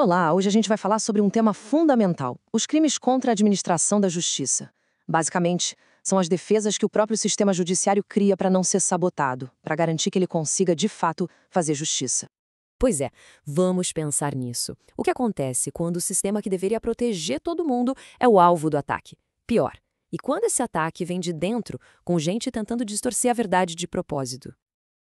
Olá, hoje a gente vai falar sobre um tema fundamental: os crimes contra a administração da justiça. Basicamente, são as defesas que o próprio sistema judiciário cria para não ser sabotado, para garantir que ele consiga, de fato, fazer justiça. Pois é, vamos pensar nisso. O que acontece quando o sistema que deveria proteger todo mundo é o alvo do ataque? Pior. E quando esse ataque vem de dentro, com gente tentando distorcer a verdade de propósito?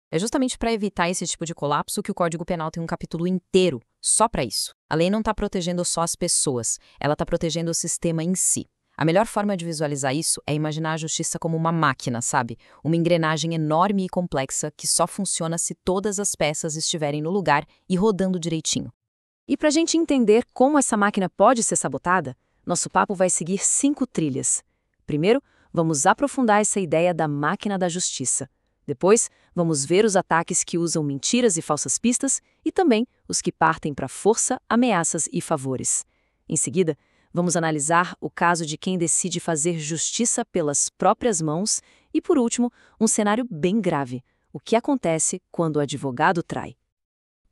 É justamente para evitar esse tipo de colapso que o Código Penal tem um capítulo inteiro só para isso. A lei não está protegendo só as pessoas, ela está protegendo o sistema em si. A melhor forma de visualizar isso é imaginar a justiça como uma máquina, sabe? Uma engrenagem enorme e complexa que só funciona se todas as peças estiverem no lugar e rodando direitinho. E para a gente entender como essa máquina pode ser sabotada, nosso papo vai seguir 5 trilhas. Primeiro, vamos aprofundar essa ideia da máquina da justiça. Depois, vamos ver os ataques que usam mentiras e falsas pistas e também os que partem para força, ameaças e favores. Em seguida, vamos analisar o caso de quem decide fazer justiça pelas próprias mãos e, por último, um cenário bem grave: o que acontece quando o advogado trai.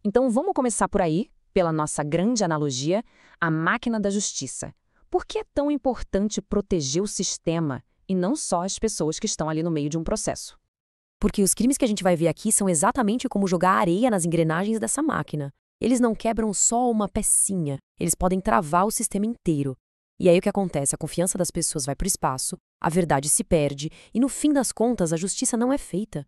Então vamos começar por aí, pela nossa grande analogia, a máquina da justiça. Por que é tão importante proteger o sistema e não só as pessoas que estão ali no meio de um processo? Porque os crimes que a gente vai ver aqui são exatamente como jogar areia nas engrenagens dessa máquina. Eles não quebram só uma pecinha, eles podem travar o sistema inteiro. E aí o que acontece? A confiança das pessoas vai para o espaço, a verdade se perde e, no fim das contas, a justiça não é feita.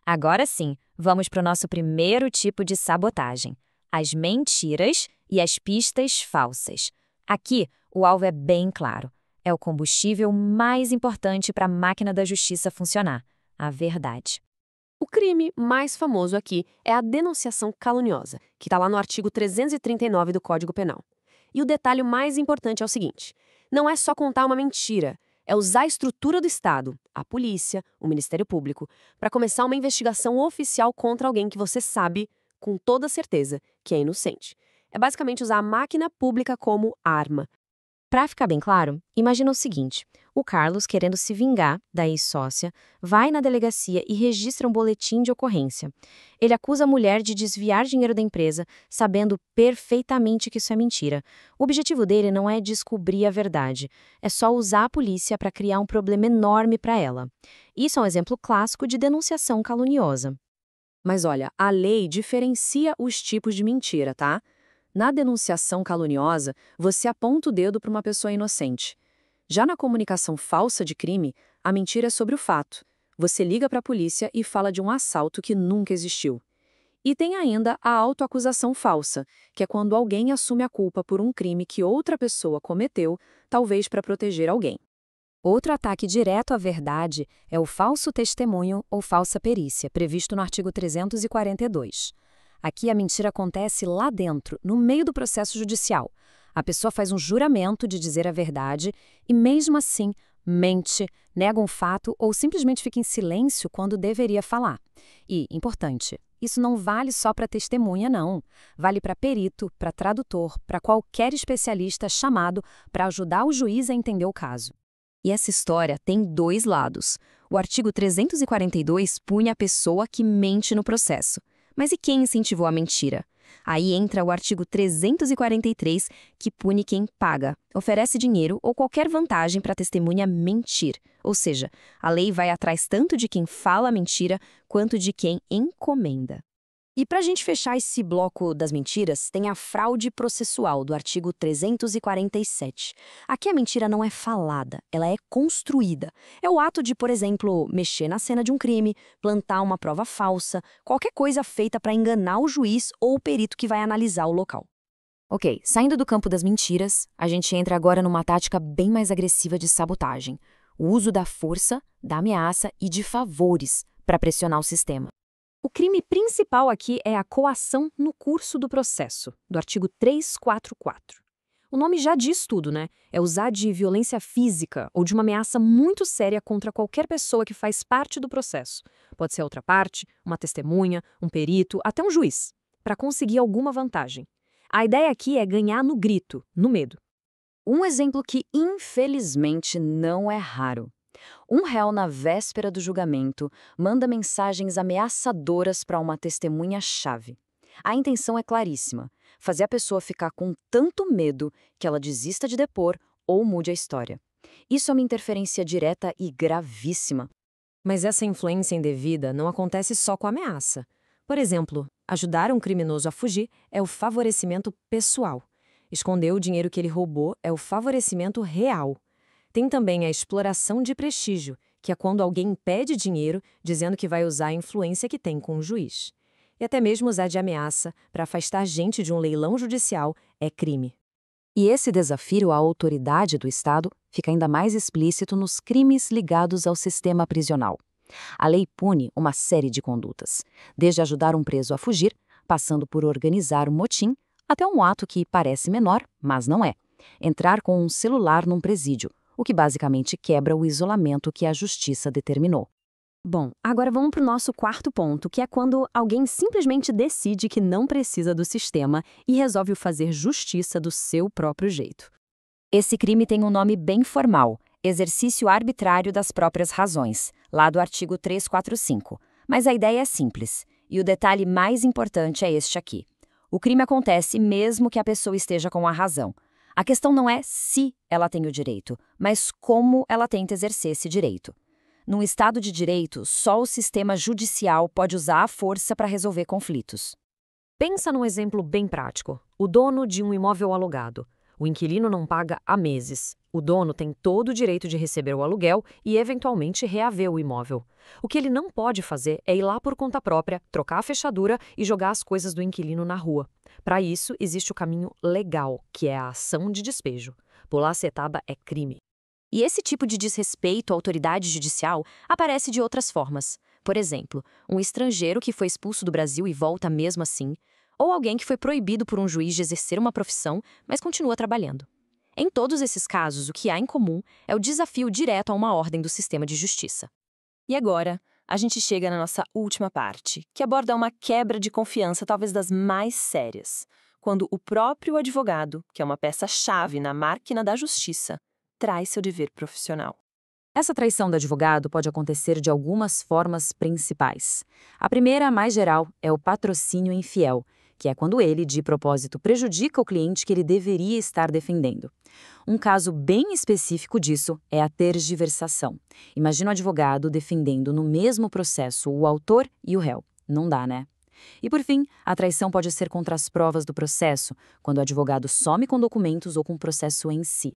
Agora sim, vamos para o nosso primeiro tipo de sabotagem: as mentiras e as pistas falsas. Aqui, o alvo é bem claro. É o combustível mais importante para a máquina da justiça funcionar: a verdade. O crime mais famoso aqui é a denunciação caluniosa, que está lá no artigo 339 do Código Penal. E o detalhe mais importante é o seguinte: não é só contar uma mentira, é usar a estrutura do Estado, a polícia, o Ministério Público, para começar uma investigação oficial contra alguém que você sabe, com toda certeza, que é inocente. É basicamente usar a máquina pública como arma. Para ficar bem claro, imagina o seguinte: o Carlos, querendo se vingar da ex-sócia, vai na delegacia e registra um boletim de ocorrência. Ele acusa a mulher de desviar dinheiro da empresa, sabendo perfeitamente que isso é mentira. O objetivo dele não é descobrir a verdade, é só usar a polícia para criar um problema enorme para ela. Isso é um exemplo clássico de denunciação caluniosa. Mas olha, a lei diferencia os tipos de mentira, tá? Na denunciação caluniosa, você aponta o dedo para uma pessoa inocente. Já na comunicação falsa de crime, a mentira é sobre o fato. Você liga para a polícia e fala de um assalto que nunca existiu. E tem ainda a autoacusação falsa, que é quando alguém assume a culpa por um crime que outra pessoa cometeu, talvez para proteger alguém. Outro ataque direto à verdade é o falso testemunho ou falsa perícia, previsto no artigo 342. Aqui a mentira acontece lá dentro, no meio do processo judicial. A pessoa faz um juramento de dizer a verdade e, mesmo assim, mente, nega um fato ou simplesmente fica em silêncio quando deveria falar. E, importante, isso não vale só para testemunha, não. Vale para perito, para tradutor, para qualquer especialista chamado para ajudar o juiz a entender o caso. E essa história tem dois lados. O artigo 342 pune a pessoa que mente no processo. Mas e quem incentivou a mentira? Aí entra o artigo 343, que pune quem paga, oferece dinheiro ou qualquer vantagem para a testemunha mentir. Ou seja, a lei vai atrás tanto de quem fala a mentira quanto de quem encomenda. E para a gente fechar esse bloco das mentiras, tem a fraude processual, do artigo 347. Aqui a mentira não é falada, ela é construída. É o ato de, por exemplo, mexer na cena de um crime, plantar uma prova falsa, qualquer coisa feita para enganar o juiz ou o perito que vai analisar o local. Ok, saindo do campo das mentiras, a gente entra agora numa tática bem mais agressiva de sabotagem: o uso da força, da ameaça e de favores para pressionar o sistema. O crime principal aqui é a coação no curso do processo, do artigo 344. O nome já diz tudo, né? É usar de violência física ou de uma ameaça muito séria contra qualquer pessoa que faz parte do processo. Pode ser outra parte, uma testemunha, um perito, até um juiz, para conseguir alguma vantagem. A ideia aqui é ganhar no grito, no medo. Um exemplo que, infelizmente, não é raro. Um réu, na véspera do julgamento, manda mensagens ameaçadoras para uma testemunha-chave. A intenção é claríssima: fazer a pessoa ficar com tanto medo que ela desista de depor ou mude a história. Isso é uma interferência direta e gravíssima. Mas essa influência indevida não acontece só com a ameaça. Por exemplo, ajudar um criminoso a fugir é o favorecimento pessoal. Esconder o dinheiro que ele roubou é o favorecimento real. Tem também a exploração de prestígio, que é quando alguém pede dinheiro dizendo que vai usar a influência que tem com o juiz. E até mesmo usar de ameaça para afastar gente de um leilão judicial é crime. E esse desafio à autoridade do Estado fica ainda mais explícito nos crimes ligados ao sistema prisional. A lei pune uma série de condutas, desde ajudar um preso a fugir, passando por organizar um motim, até um ato que parece menor, mas não é: entrar com um celular num presídio, o que basicamente quebra o isolamento que a justiça determinou. Bom, agora vamos para o nosso quarto ponto, que é quando alguém simplesmente decide que não precisa do sistema e resolve fazer justiça do seu próprio jeito. Esse crime tem um nome bem formal: exercício arbitrário das próprias razões, lá do artigo 345. Mas a ideia é simples, e o detalhe mais importante é este aqui: o crime acontece mesmo que a pessoa esteja com a razão. A questão não é se ela tem o direito, mas como ela tenta exercer esse direito. Num Estado de Direito, só o sistema judicial pode usar a força para resolver conflitos. Pensa num exemplo bem prático: o dono de um imóvel alugado. O inquilino não paga há meses. O dono tem todo o direito de receber o aluguel e, eventualmente, reaver o imóvel. O que ele não pode fazer é ir lá por conta própria, trocar a fechadura e jogar as coisas do inquilino na rua. Para isso, existe o caminho legal, que é a ação de despejo. Pular a setaba é crime. E esse tipo de desrespeito à autoridade judicial aparece de outras formas. Por exemplo, um estrangeiro que foi expulso do Brasil e volta mesmo assim, ou alguém que foi proibido por um juiz de exercer uma profissão, mas continua trabalhando. Em todos esses casos, o que há em comum é o desafio direto a uma ordem do sistema de justiça. E agora, a gente chega na nossa última parte, que aborda uma quebra de confiança talvez das mais sérias, quando o próprio advogado, que é uma peça-chave na máquina da justiça, traz seu dever profissional. Essa traição do advogado pode acontecer de algumas formas principais. A primeira, a mais geral, é o patrocínio infiel, que é quando ele, de propósito, prejudica o cliente que ele deveria estar defendendo. Um caso bem específico disso é a tergiversação. Imagina o advogado defendendo no mesmo processo o autor e o réu. Não dá, né? E por fim, a traição pode ser contra as provas do processo, quando o advogado some com documentos ou com o processo em si.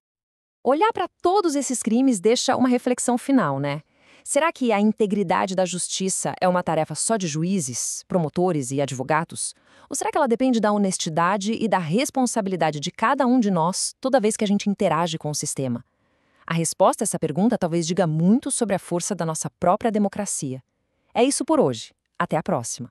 Olhar para todos esses crimes deixa uma reflexão final, né? Será que a integridade da justiça é uma tarefa só de juízes, promotores e advogados? Ou será que ela depende da honestidade e da responsabilidade de cada um de nós toda vez que a gente interage com o sistema? A resposta a essa pergunta talvez diga muito sobre a força da nossa própria democracia. É isso por hoje. Até a próxima.